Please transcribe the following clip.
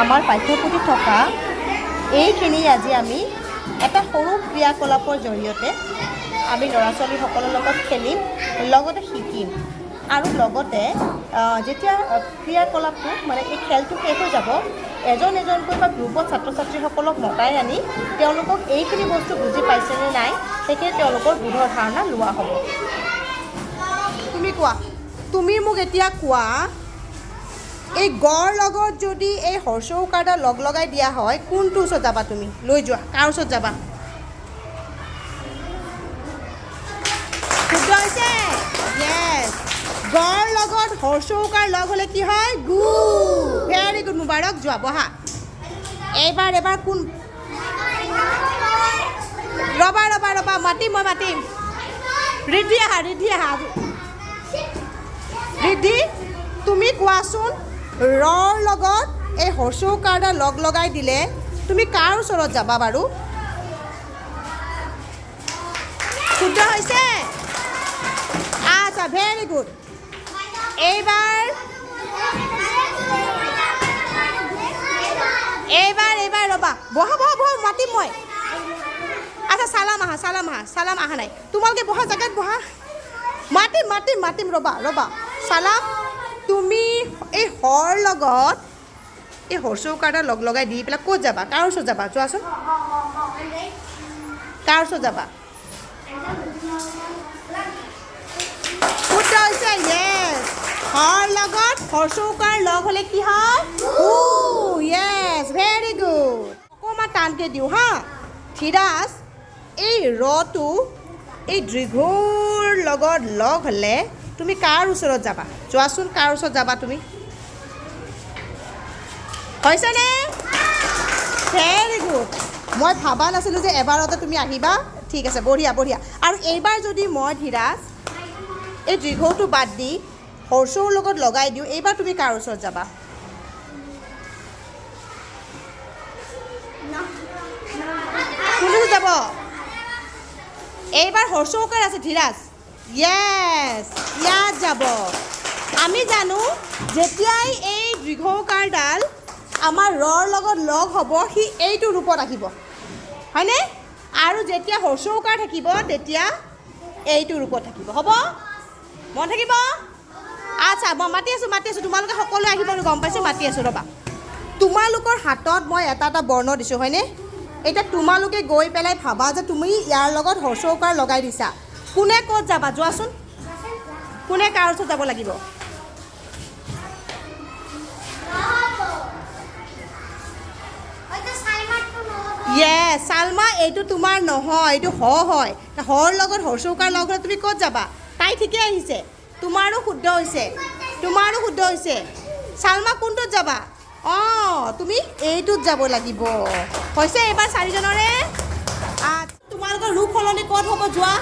আমাৰ পাঠ্যপুথিত থকা এইখিনি আজি আমি এটা সৰু ক্ৰিয়াকলাপৰ জৰিয়তে আমি ল'ৰা ছোৱালীসকলৰ লগত খেলিম, লগতে শিকিম আৰু লগতে যেতিয়া ক্ৰিয়াকলাপটো মানে এই খেলটো শেষ হৈ যাব, এজন এজনকৈ বা গ্ৰুপত ছাত্ৰ ছাত্ৰীসকলক মতাই আনি তেওঁলোকক এইখিনি বস্তু বুজি পাইছেনে নাই সেইখিনি তেওঁলোকৰ বোধৰ ধাৰণা লোৱা হ'ব। তুমি কোৱা, তুমি মোক এতিয়া কোৱা, এই গড় লগত যদি এই হৰ্ষৌকাৰডাল লগ লগাই দিয়া হয় কোনটো ওচৰত যাবা? তুমি লৈ যোৱা, কাৰ ওচৰত যাবা? শুদ্ধ হৈছে, য়েছ। গড় লগত হৰ্ষৌকাৰ লগ হ'লে কি হয়? গু। Very good, মুবাৰক। যোৱা, বহা। এবাৰ কোন? ৰবা মাতিম, মই মাতিম। ৰিদ্ধি আহা। ৰিদ্ধি, তুমি কোৱাচোন, ৰৰ লগত এই হৰ্ষৌকাৰডাল লগ লগাই দিলে তুমি কাৰ ওচৰত যাবা বাৰু? শুদ্ধ হৈছে, আচ্ছা, ভেৰি গুড। এইবাৰ ৰ'বা, বহা, মাতিম মই। আচ্ছা, চালাম আহা নাই। তোমালোকে বহা, জেগাত বহা। মাতিম, ৰ'বা। চালাম, তুমি এই হৰ লগত এই হৰ্ষৌকাৰডাল লগ লগাই দি পেলাই ক'ত যাবা? কাৰ ওচৰত যাবা? যোৱাচোন, কাৰ ওচৰত যাবা? শুদ্ধ হৈছে, য়েছ। হৰ লগত হৰ্ষৌকাৰ লগ হ'লে কি হয়? উ, য়েছ, ভেৰি গুড। অকণমান টানকৈ দিওঁ হা। ধীৰাজ, এই ৰটো এই দীৰ্ঘৰ লগত লগ হ'লে তুমি কাৰ ওচৰত যাবা? যোৱাচোন, কাৰ ওচৰত যাবা তুমি? হৈছেনে? Very good. মই ভাবা নাছিলোঁ যে এবাৰতে তুমি আহিবা। ঠিক আছে, বঢ়িয়া। আৰু এইবাৰ যদি মই ধীৰাজ এই দীৰ্ঘটো বাদ দি হৰ্ষৰ লগত লগাই দিওঁ, এইবাৰ তুমি কাৰ ওচৰত যাবা? কোনটো যাব? এইবাৰ হৰ্ষৌকাৰ আছে ধীৰাজ, য়েছ, ইয়াত যাব। আমি জানো যেতিয়াই এই দীৰ্ঘৌকাৰডাল আমাৰ ৰৰ লগত লগ হ'ব সি এইটো ৰূপত আহিব, হয়নে? আৰু যেতিয়া হৰ্ষৌকাৰ থাকিব তেতিয়া এইটো ৰূপত থাকিব, হ'ব? মন থাকিব? আচ্ছা, মই মাতি আছোঁ। তোমালোকে সকলোৱে আহিব, গম পাইছোঁ, মাতি আছোঁ, ৰ'বা। তোমালোকৰ হাতত মই এটা বৰ্ণ দিছোঁ, হয়নে? এতিয়া তোমালোকে গৈ পেলাই ভাবা যে তুমি ইয়াৰ লগত হৰ্ষৌকাৰ লগাই দিছা। কোনে ক'ত যাবা? যোৱাচোন, কোনে কাৰ ওচৰত যাব লাগিব? য়েছ, চালমা, এইটো তোমাৰ নহয়, এইটো হয়। হৰ লগত হৰ্ষৌকাৰ লগ হ'লে তুমি ক'ত যাবা? তাই ঠিকে আহিছে, তোমাৰো শুদ্ধ হৈছে। চালমা, কোনটোত যাবা? অঁ, তুমি এইটোত যাব লাগিব। হৈছে এইবাৰ চাৰিজনৰে। তোমালোকৰ ৰূপ সলনি ক'ত হ'ব? যোৱা।